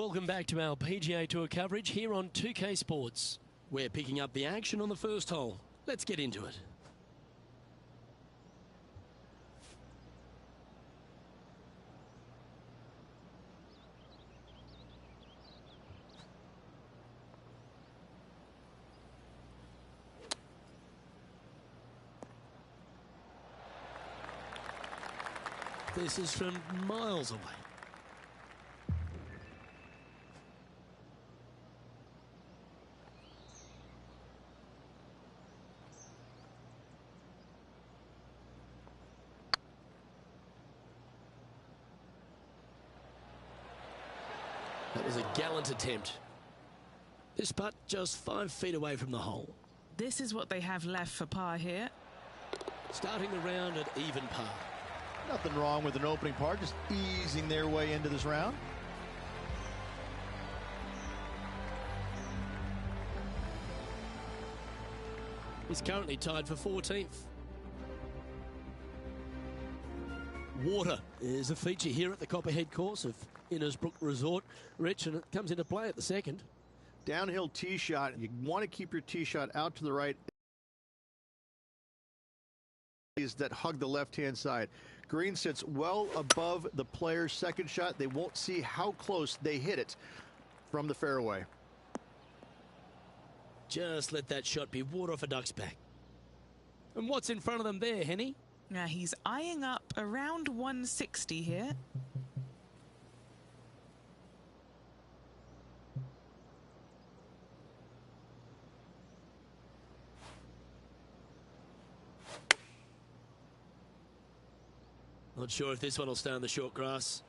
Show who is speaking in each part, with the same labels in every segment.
Speaker 1: Welcome back to our PGA Tour coverage here on 2K Sports. We're picking up the action on the first hole. Let's get into it. This is from miles away. That was a gallant attempt. This putt just 5 feet away from the hole.
Speaker 2: This is what they have left for par here.
Speaker 1: Starting the round at even par.
Speaker 3: Nothing wrong with an opening par, just easing their way into this round.
Speaker 1: He's currently tied for 14th. Water is a feature here at the Copperhead course of Innisbrook Resort, Rich, and it comes into play at the second.
Speaker 3: Downhill tee shot, you want to keep your tee shot out to the right. That hug the left-hand side. Green sits well above the player's second shot. They won't see how close they hit it from the fairway.
Speaker 1: Just let that shot be water off a duck's back. And what's in front of them there, Henny?
Speaker 2: Now he's eyeing up around 160 here.
Speaker 1: Not sure if this one will stay on the short grass.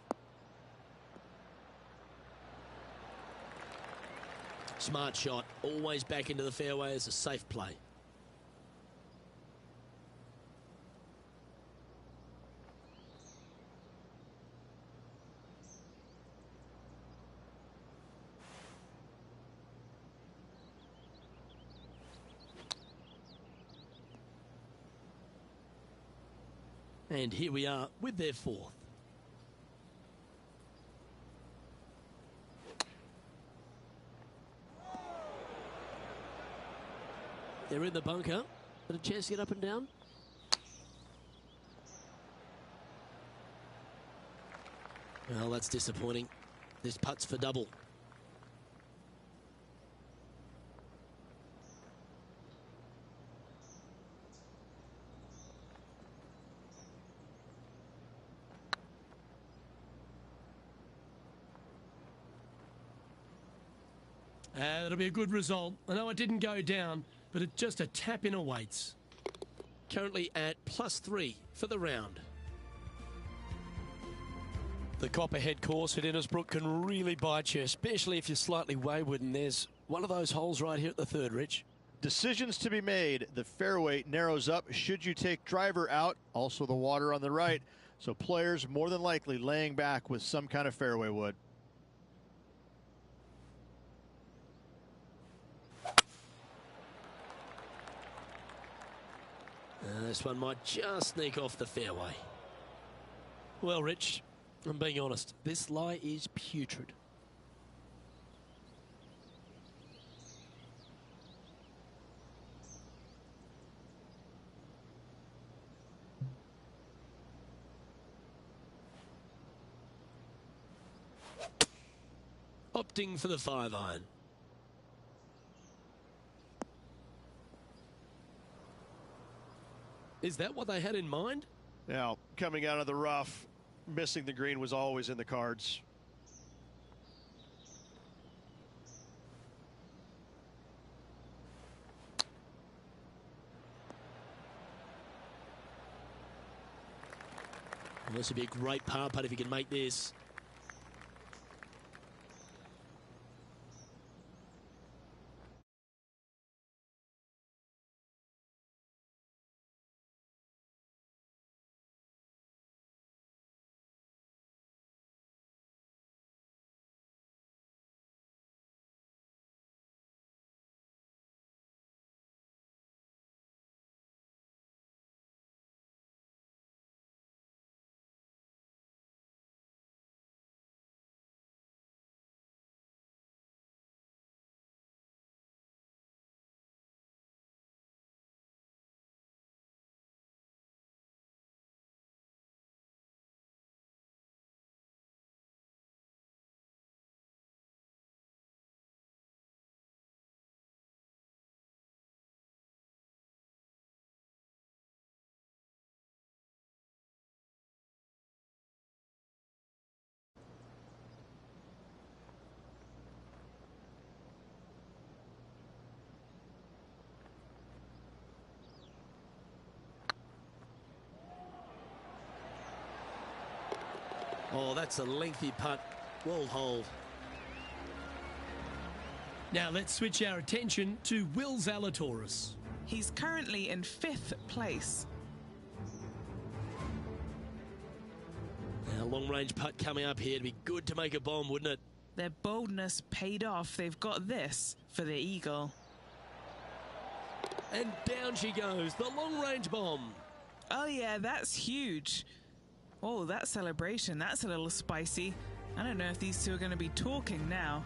Speaker 1: Smart shot, always back into the fairway as a safe play. And here we are with their fourth. They're in the bunker. Got a chance to get up and down. Well, that's disappointing. This putt's for double. That'll be a good result. I know it didn't go down, but it's just a tap in awaits. Currently at +3 for the round. The Copperhead course at Innisbrook can really bite you, especially if you're slightly wayward, and there's one of those holes right here at the third, Rich.
Speaker 3: Decisions to be made. The fairway narrows up. Should you take driver out? Also the water on the right. So players more than likely laying back with some kind of fairway wood.
Speaker 1: This one might just sneak off the fairway. Well, Rich, I'm being honest. This lie is putrid. Opting for the 5-iron. Is that what they had in mind?
Speaker 3: Now, coming out of the rough, missing the green was always in the cards.
Speaker 1: Well, this would be a great par putt if he can make this. Oh, that's a lengthy putt. Well holed. Now let's switch our attention to 𝚲𝚎𝚎𝚎𝚎.
Speaker 2: He's currently in 5th place.
Speaker 1: Now, long-range putt coming up here. It'd be good to make a bomb, wouldn't it?
Speaker 2: Their boldness paid off. They've got this for the eagle.
Speaker 1: And down she goes, the long-range bomb.
Speaker 2: Oh yeah, that's huge. Oh, that celebration, that's a little spicy. I don't know if these two are going to be talking now.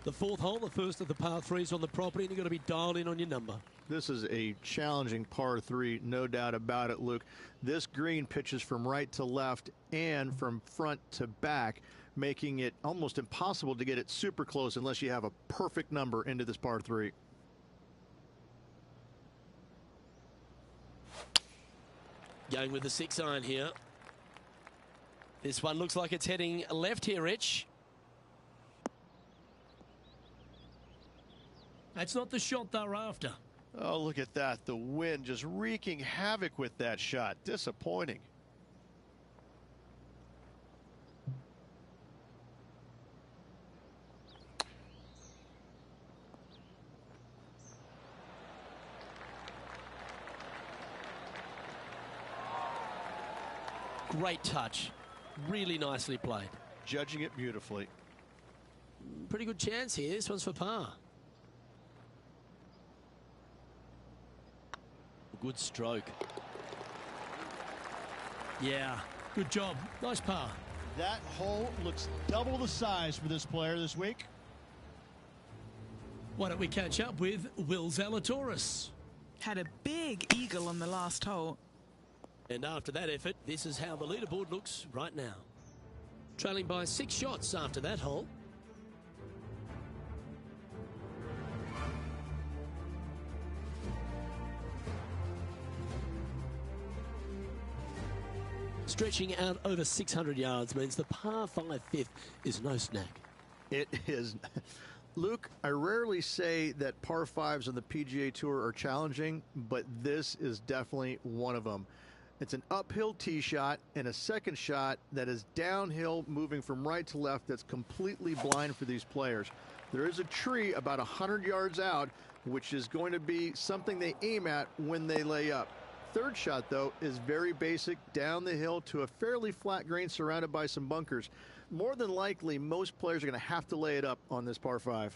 Speaker 1: The 4th hole, the first of the par 3s on the property, and you've got to be dialed in on your number.
Speaker 3: This is a challenging par 3, no doubt about it, Luke. This green pitches from right to left and from front to back, making it almost impossible to get it super close unless you have a perfect number into this par 3.
Speaker 1: Going with the 6-iron here. This one looks like it's heading left here, Rich. That's not the shot they're after.
Speaker 3: Oh, look at that. The wind just wreaking havoc with that shot. Disappointing.
Speaker 1: Great touch. Really nicely played.
Speaker 3: Judging it beautifully.
Speaker 1: Pretty good chance here. This one's for par. Good stroke. Yeah, good job. Nice par.
Speaker 3: That hole looks double the size for this player this week.
Speaker 1: Why don't we catch up with 𝚲𝚎𝚎𝚎𝚎.
Speaker 2: Had a big eagle on the last hole.
Speaker 1: And after that effort, this is how the leaderboard looks right now. Trailing by 6 shots after that hole. Stretching out over 600 yards means the par 5 5th is no snack.
Speaker 3: It is. Luke, I rarely say that par 5s on the PGA Tour are challenging, but this is definitely one of them. It's an uphill tee shot and a second shot that is downhill, moving from right to left, that's completely blind for these players. There is a tree about 100 yards out, which is going to be something they aim at when they lay up. Third shot, though, is very basic, down the hill to a fairly flat green surrounded by some bunkers. More than likely, most players are going to have to lay it up on this par 5.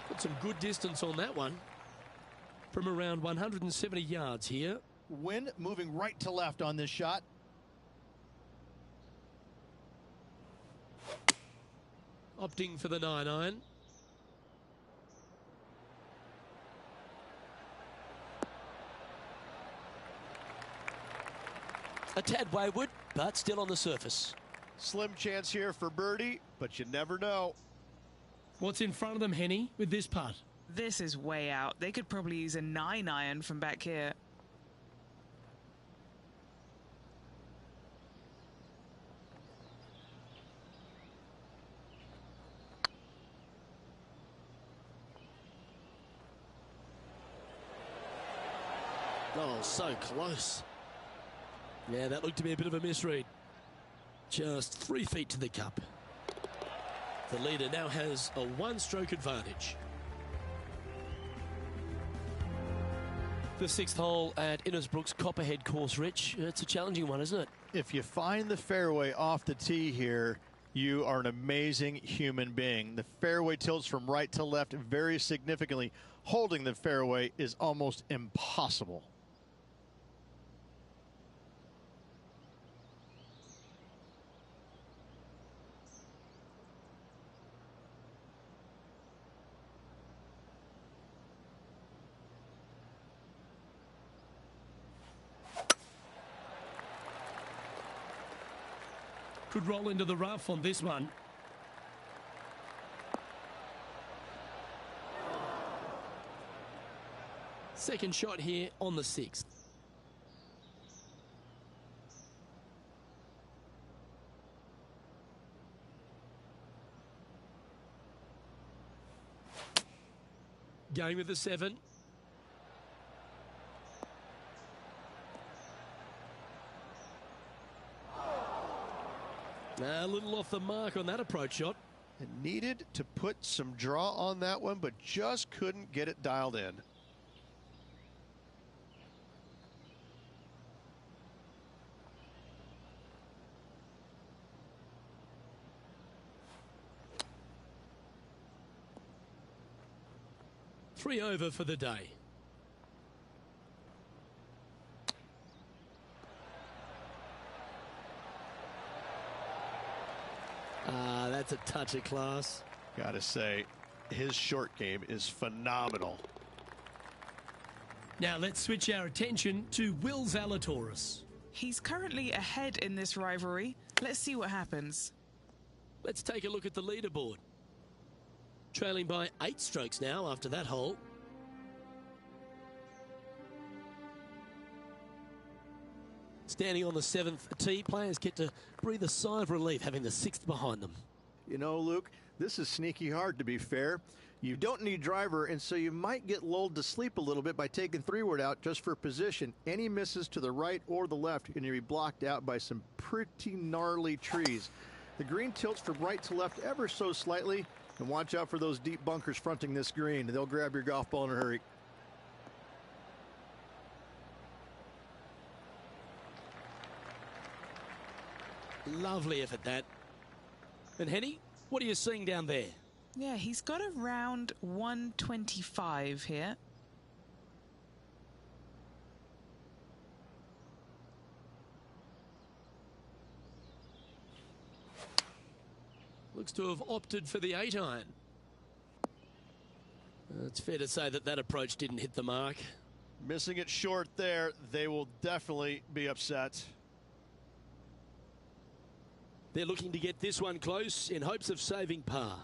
Speaker 1: Got some good distance on that one. From around 170 yards here.
Speaker 3: Wind moving right to left on this shot.
Speaker 1: Opting for the 9-iron. A tad wayward, but still on the surface.
Speaker 3: Slim chance here for birdie, but you never know.
Speaker 1: What's in front of them, Henny, with this putt?
Speaker 2: This is way out. They could probably use a 9-iron from back here.
Speaker 1: Oh, so close. Yeah, that looked to be a bit of a misread. Just 3 feet to the cup. The leader now has a 1-stroke advantage. The 6th hole at Innisbrook's Copperhead course, Rich. It's a challenging one, isn't it?
Speaker 3: If you find the fairway off the tee here, you are an amazing human being. The fairway tilts from right to left very significantly. Holding the fairway is almost impossible.
Speaker 1: Could roll into the rough on this one. Second shot here on the 6th. Going with the 7. A little off the mark on that approach shot.
Speaker 4: It needed to put some draw on that one, but just couldn't get it dialed in.
Speaker 1: Three over for the day. That's a touch of class.
Speaker 4: Gotta say, his short game is phenomenal.
Speaker 1: Now let's switch our attention to 𝚲𝚎𝚎𝚎𝚎𝚎.
Speaker 2: He's currently ahead in this rivalry. Let's see what happens.
Speaker 1: Let's take a look at the leaderboard. Trailing by 8 strokes now after that hole. Standing on the 7th tee, players get to breathe a sigh of relief having the 6th behind them.
Speaker 3: You know, Luke, this is sneaky hard, to be fair. You don't need driver, and so you might get lulled to sleep a little bit by taking 3-wood out just for position. Any misses to the right or the left, and you'll be blocked out by some pretty gnarly trees. The green tilts from right to left ever so slightly, and watch out for those deep bunkers fronting this green. They'll grab your golf ball in a hurry.
Speaker 1: Lovely effort, that. And Henny, what are you seeing down there?
Speaker 2: Yeah, he's got around 125 here.
Speaker 1: Looks to have opted for the 8-iron. It's fair to say that that approach didn't hit the mark.
Speaker 4: Missing it short there, they will definitely be upset.
Speaker 1: They're looking to get this one close in hopes of saving par.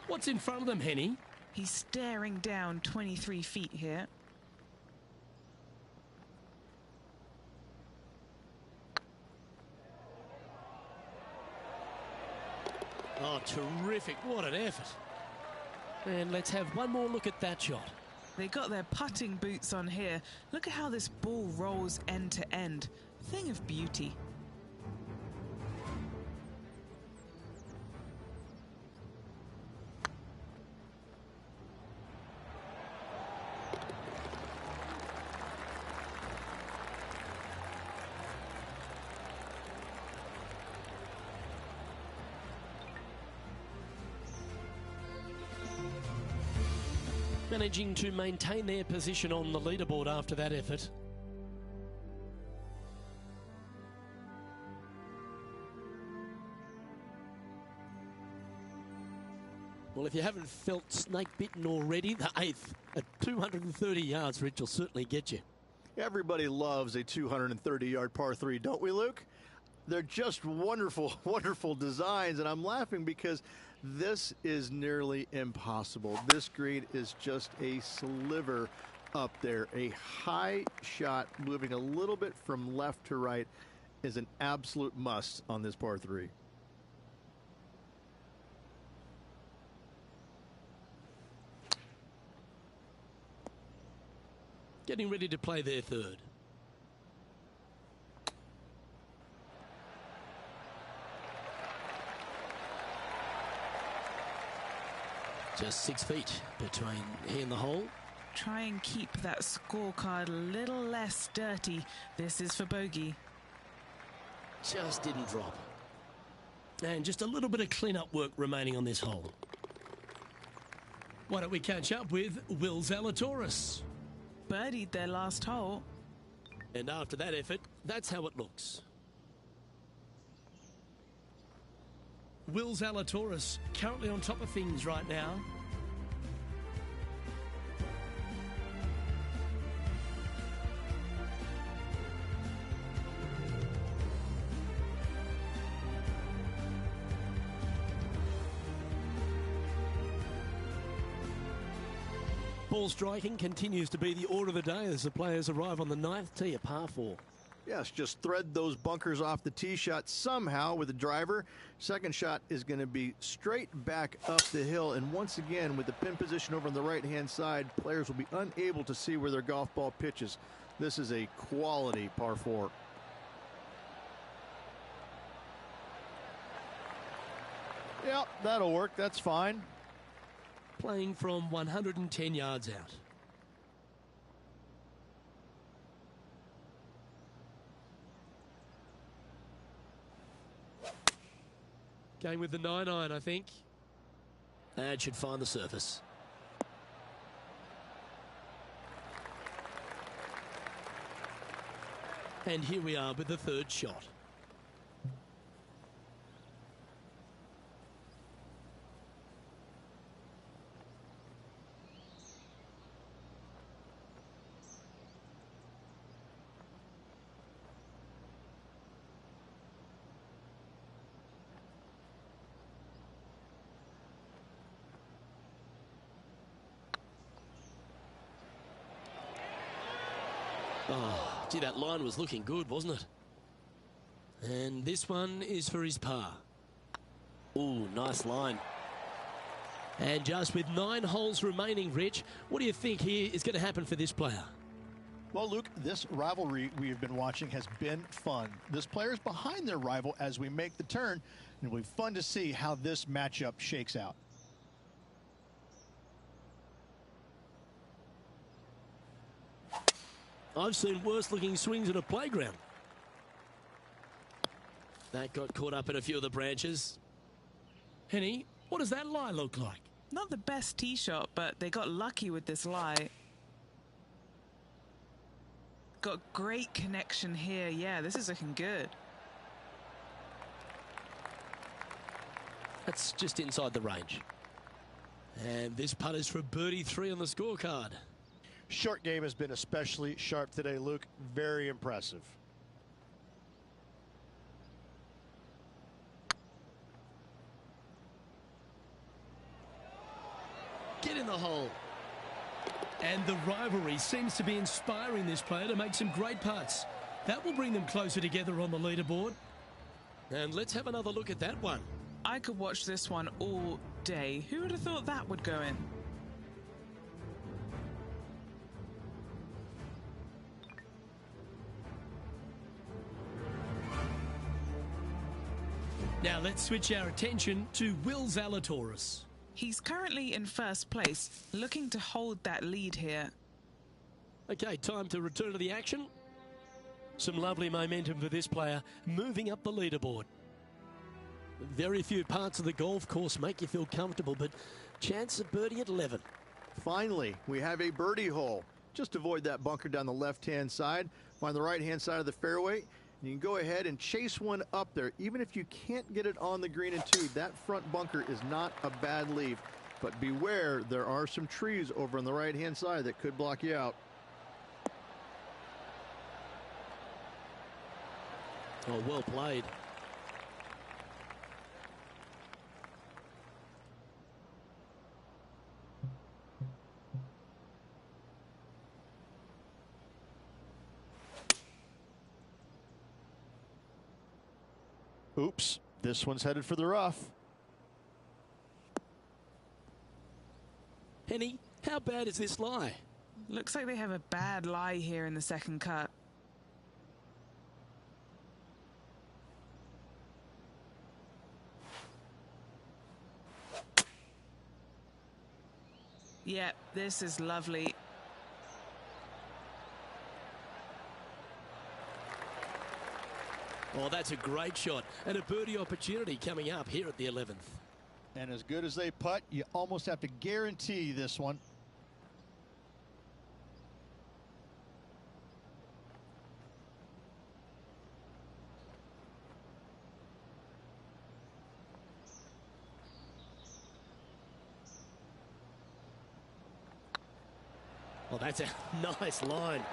Speaker 1: What's in front of them, Henny?
Speaker 2: He's staring down 23 feet here.
Speaker 1: Oh, terrific. What an effort. And let's have one more look at that shot.
Speaker 2: They got their putting boots on here. Look at how this ball rolls end to end. Thing of beauty.
Speaker 1: Managing to maintain their position on the leaderboard after that effort. Well, if you haven't felt snake bitten already, the 8th at 230 yards, Rich, will certainly get you.
Speaker 3: Everybody loves a 230-yard par 3, don't we, Luke? They're just wonderful, wonderful designs, and I'm laughing because this is nearly impossible. This green is just a sliver up there. A high shot moving a little bit from left to right is an absolute must on this par 3.
Speaker 1: Getting ready to play their 3rd. Just 6 feet between he and the hole.
Speaker 2: Try and keep that scorecard a little less dirty. This is for bogey.
Speaker 1: Just didn't drop. And just a little bit of clean-up work remaining on this hole. Why don't we catch up with 𝚲𝚎𝚎𝚎𝚎𝚎.
Speaker 2: Birdied their last hole.
Speaker 1: And after that effort, that's how it looks. 𝚲𝚎𝚎𝚎𝚎 currently on top of things right now. Ball striking continues to be the order of the day as the players arrive on the 9th tee, a par 4.
Speaker 3: Yes, just thread those bunkers off the tee shot somehow with the driver. Second shot is going to be straight back up the hill. And once again, with the pin position over on the right-hand side, players will be unable to see where their golf ball pitches. This is a quality par 4.
Speaker 4: Yep, that'll work. That's fine.
Speaker 1: Playing from 110 yards out. Going with the 9-iron, I think. That should find the surface. And here we are with the third shot. Oh, gee, that line was looking good, wasn't it? And this one is for his par. Ooh, nice line. And just with 9 holes remaining, Rich, what do you think here is going to happen for this player?
Speaker 5: Well, Luke, this rivalry we have been watching has been fun. This player's behind their rival as we make the turn, and it'll be fun to see how this matchup shakes out.
Speaker 1: I've seen worse looking swings in a playground. That got caught up in a few of the branches. Henny, what does that lie look like?
Speaker 2: Not the best tee shot, but they got lucky with this lie. Got great connection here. Yeah, this is looking good.
Speaker 1: That's just inside the range. And this putt is for birdie 3 on the scorecard.
Speaker 4: Short game has been especially sharp today, Luke. Very impressive.
Speaker 1: Get in the hole. And the rivalry seems to be inspiring this player to make some great putts. That will bring them closer together on the leaderboard. And let's have another look at that one.
Speaker 2: I could watch this one all day. Who would have thought that would go in?
Speaker 1: Now let's switch our attention to 𝚲𝚎𝚎𝚎.
Speaker 2: He's currently in first place, looking to hold that lead here.
Speaker 1: Okay, time to return to the action. Some lovely momentum for this player, moving up the leaderboard. Very few parts of the golf course make you feel comfortable, but chance of birdie at 11.
Speaker 3: Finally, we have a birdie hole. Just avoid that bunker down the left-hand side. Find the right-hand side of the fairway. You can go ahead and chase one up there. Even if you can't get it on the green and 2, that front bunker is not a bad leave. But beware, there are some trees over on the right-hand side that could block you out.
Speaker 1: Oh, well played.
Speaker 5: Oops, this one's headed for the rough.
Speaker 1: Henny, how bad is this lie?
Speaker 2: Looks like they have a bad lie here in the second cut. Yeah, this is lovely.
Speaker 1: Oh, that's a great shot and a birdie opportunity coming up here at the 11th.
Speaker 5: And as good as they putt, you almost have to guarantee this one.
Speaker 1: Well, that's a nice line.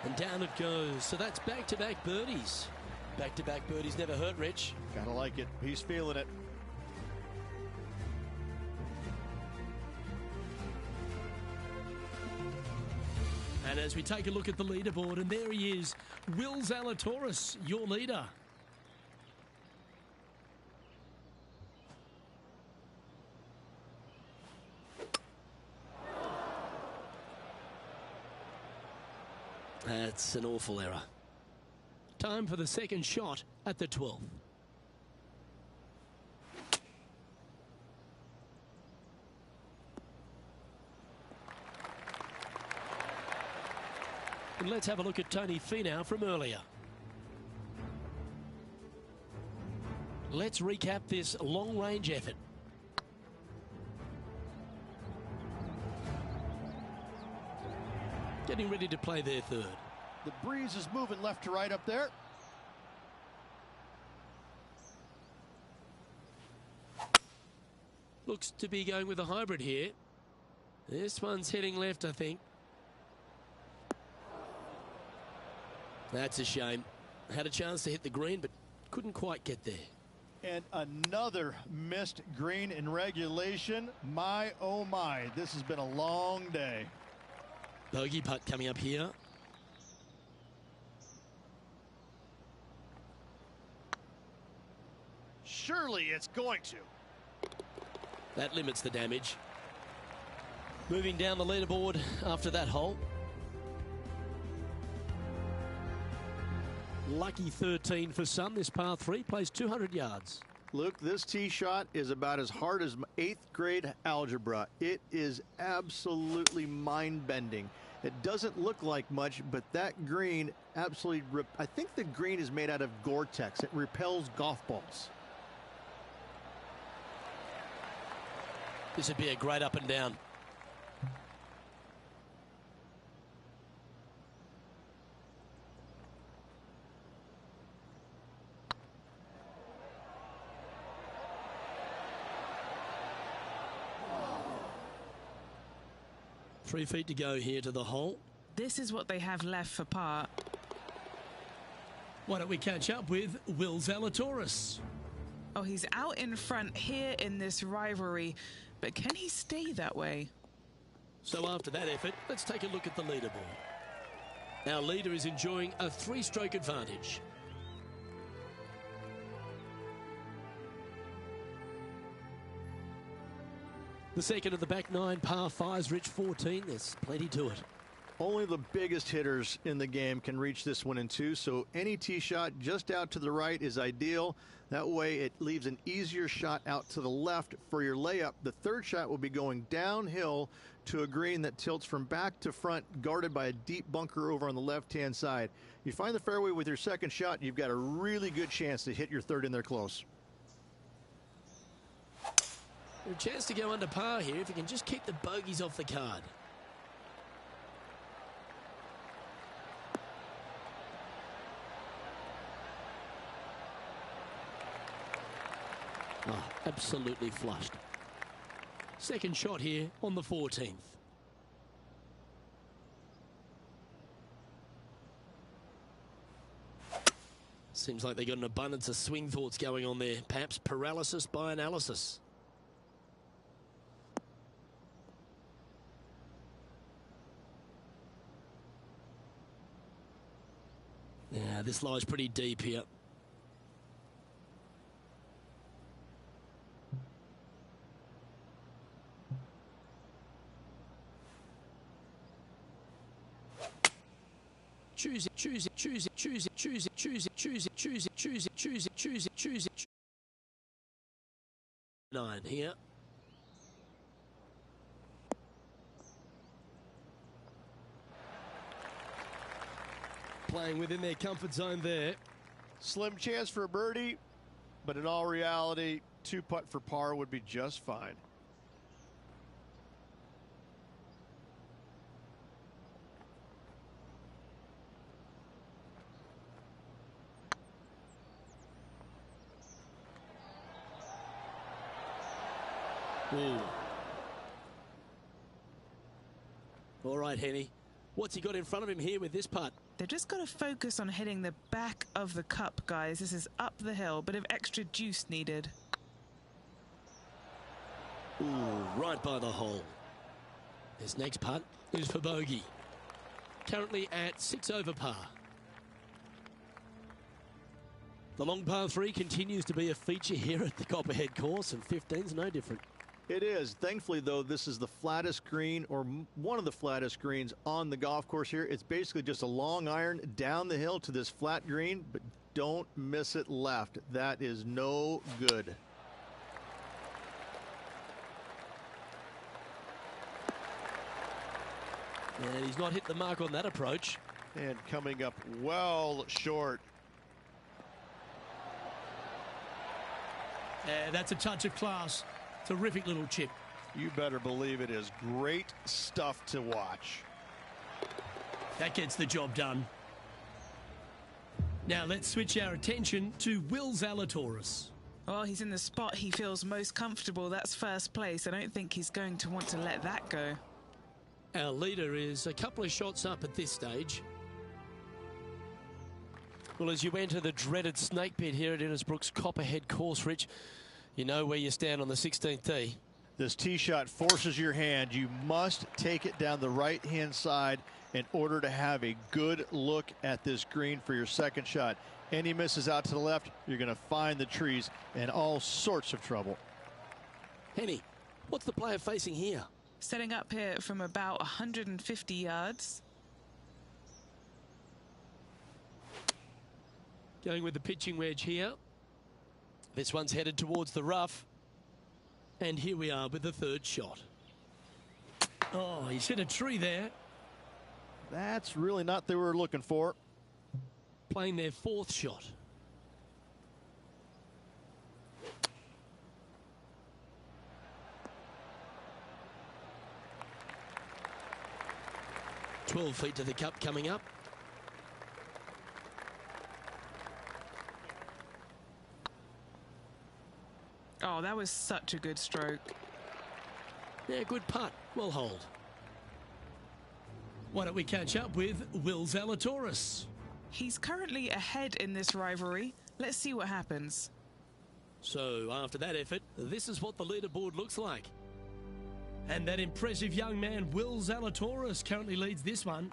Speaker 1: And down it goes. So that's back-to-back birdies. Back-to-back birdies never hurt, Rich.
Speaker 5: Gotta like it. He's feeling it.
Speaker 1: And And as we take a look at the leaderboard, and there he is, 𝚲𝚎𝚎𝚎𝚎, your leader. That's an awful error. Time for the second shot at the 12th. And let's have a look at Tony Finau from earlier. Let's recap this long-range effort. Getting ready to play their third.
Speaker 5: The breeze is moving left to right up there.
Speaker 1: Looks to be going with a hybrid here. This one's heading left, I think. That's a shame. Had a chance to hit the green, but couldn't quite get there.
Speaker 5: And another missed green in regulation. My, oh my, this has been a long day.
Speaker 1: Bogey putt coming up here.
Speaker 5: Surely it's going to.
Speaker 1: That limits the damage. Moving down the leaderboard after that hole. Lucky 13 for some. This par 3 plays 200 yards.
Speaker 3: Luke, this tee shot is about as hard as 8th grade algebra. It is absolutely mind-bending. It doesn't look like much, but that green absolutely... I think the green is made out of Gore-Tex. It repels golf balls.
Speaker 1: This would be a great up and down. Three feet to go here to the hole.
Speaker 2: This is what they have left for par.
Speaker 1: Why don't we catch up with 𝚲𝚎𝚎𝚎𝚎.
Speaker 2: Oh, he's out in front here in this rivalry, but can he stay that way?
Speaker 1: So after that effort, let's take a look at the leaderboard. Our leader is enjoying a 3-stroke advantage. The second of the back 9 par 5s, Rich 14. There's plenty to it.
Speaker 3: Only the biggest hitters in the game can reach this one in 2, so any tee shot just out to the right is ideal. That way it leaves an easier shot out to the left for your layup. The third shot will be going downhill to a green that tilts from back to front, guarded by a deep bunker over on the left-hand side. You find the fairway with your second shot, you've got a really good chance to hit your third in there close.
Speaker 1: A chance to go under par here if you can just keep the bogeys off the card. Oh, absolutely flushed. Second shot here on the 14th. Seems like they got an abundance of swing thoughts going on there. Perhaps paralysis by analysis. Yeah, this lies pretty deep here. Choose it, choose it, choose it, choose it, choose it, choose it, choose it, choose it, choose it, choose it, choose it, choose it. 9 here. Playing within their comfort zone there.
Speaker 4: Slim chance for a birdie, but in all reality, 2-putt for par would be just fine.
Speaker 1: Ooh. All right, Henny. What's he got in front of him here with this putt?
Speaker 2: They've just got to focus on hitting the back of the cup, guys. This is up the hill, bit of extra juice needed.
Speaker 1: Ooh, right by the hole. This next putt is for bogey. currently at 6 over par. The long par 3 continues to be a feature here at the Copperhead course, and 15's no different.
Speaker 3: It is. Thankfully, though, this is the flattest green, or one of the flattest greens on the golf course here. It's basically just a long iron down the hill to this flat green, but don't miss it left. That is no good.
Speaker 1: And he's not hit the mark on that approach.
Speaker 4: And coming up well short.
Speaker 1: That's a touch of class. Terrific little chip.
Speaker 4: You better believe it is great stuff to watch.
Speaker 1: That gets the job done. Now let's switch our attention to 𝚑𝚎𝚎𝚎𝚎.
Speaker 2: Well, he's in the spot he feels most comfortable. That's first place. I don't think he's going to want to let that go.
Speaker 1: Our leader is a couple of shots up at this stage. Well, as you enter the dreaded snake pit here at Innisbrook's Copperhead course, Rich, you know where you stand on the 16th tee.
Speaker 5: This tee shot forces your hand. You must take it down the right-hand side in order to have a good look at this green for your second shot. Any misses out to the left, you're going to find the trees in all sorts of trouble.
Speaker 1: Henny, what's the player facing here?
Speaker 2: Setting up here from about 150 yards.
Speaker 1: Going with the pitching wedge here. This one's headed towards the rough. And here we are with the third shot. Oh, he's hit a tree there.
Speaker 5: That's really not what they were looking for.
Speaker 1: Playing their fourth shot. "12 feet to the cup coming up.
Speaker 2: Oh, that was such a good stroke.
Speaker 1: Yeah, good putt. Well hold. Why don't we catch up with 𝚑𝚎𝚎𝚎𝚎𝚎?
Speaker 2: He's currently ahead in this rivalry. Let's see what happens.
Speaker 1: So after that effort, this is what the leaderboard looks like. And that impressive young man, 𝚑𝚎𝚎𝚎𝚎 currently leads this one.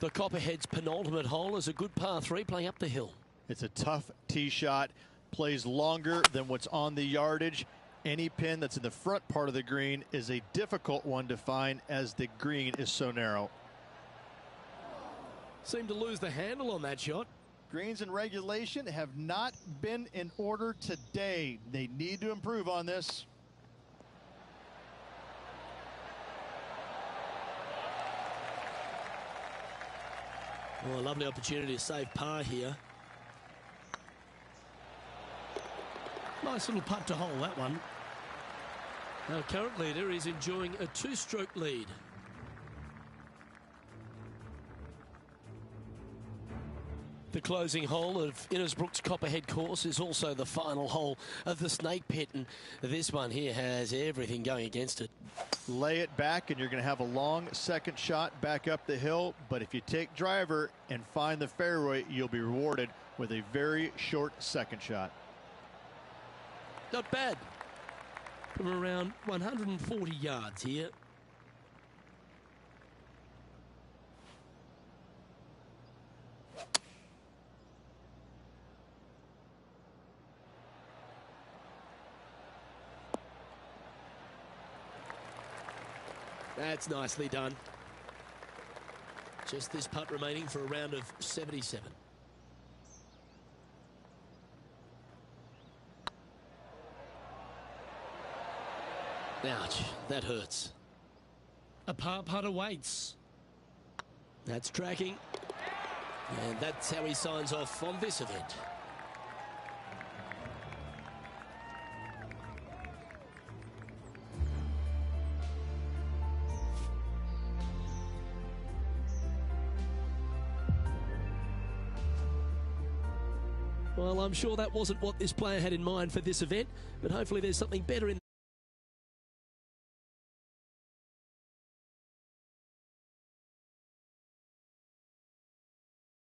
Speaker 1: The Copperhead's penultimate hole is a good par 3 playing up the hill.
Speaker 5: It's a tough tee shot. Plays longer than what's on the yardage. Any pin that's in the front part of the green is a difficult one to find as the green is so narrow.
Speaker 1: Seemed to lose the handle on that shot.
Speaker 5: Greens and regulation have not been in order today. They need to improve on this.
Speaker 1: Well, a lovely opportunity to save par here. Nice little putt to hole, that one. Our current leader is enjoying a 2-stroke lead. The closing hole of Innisbrook's Copperhead course is also the final hole of the snake pit, and this one here has everything going against it.
Speaker 5: Lay it back and you're going to have a long second shot back up the hill, but if you take driver and find the fairway, you'll be rewarded with a very short second shot.
Speaker 1: Not bad. From around 140 yards here. That's nicely done. Just this putt remaining for a round of 77. Ouch, that hurts. A par putt awaits. That's tracking. And that's how he signs off on this event. Well, I'm sure that wasn't what this player had in mind for this event, but hopefully there's something better in